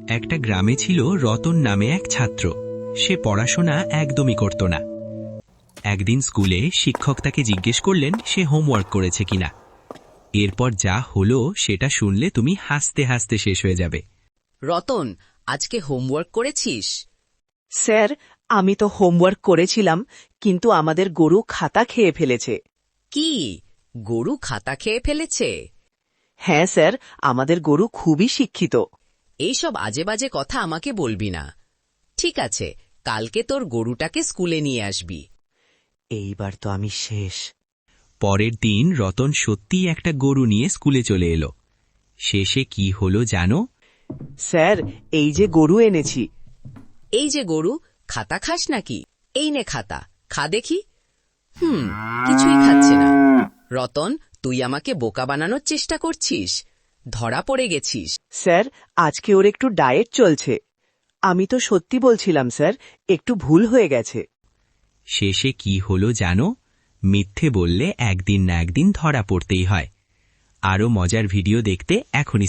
একটা গ্রামে ছিল রতন নামে এক ছাত্র। সে পড়াশোনা একদমই করত না। একদিন স্কুলে শিক্ষক তাকে জিজ্ঞেস করলেন সে হোমওয়ার্ক করেছে কিনা। এরপর যা হলো সেটা শুনলে তুমি হাসতে হাসতে শেষ হয়ে যাবে। রতন, আজকে হোমওয়ার্ক করেছিস? স্যার, আমি তো হোমওয়ার্ক করেছিলাম, কিন্তু আমাদের গরু খাতা খেয়ে ফেলেছে। কি, গরু খাতা খেয়ে ফেলেছে? হ্যাঁ স্যার, আমাদের গরু খুবই শিক্ষিত। এইসব আজে বাজে কথা আমাকে বলবি না। ঠিক আছে, কালকে তোর গরুটাকে স্কুলে নিয়ে আসবি। এইবার তো আমি শেষ। পরের দিন রতন সত্যিই একটা গরু নিয়ে স্কুলে চলে এলো। শেষে কি হলো জানো? স্যার, এই যে গরু এনেছি। এই যে গরু, খাতা খাস নাকি? এই নে খাতা, খা দেখি। কিছুই খাচ্ছে না। রতন, তুই আমাকে বোকা বানানোর চেষ্টা করছিস। ধরা পড়ে গেছিস। স্যার, আজকে ওর একটু ডায়েট চলছে। আমি তো সত্যি বলছিলাম স্যার, একটু ভুল হয়ে গেছে। শেষে কি হলো জানো? মিথ্যে বললে একদিন না একদিন ধরা পড়তেই হয়। আরও মজার ভিডিও দেখতে এখনই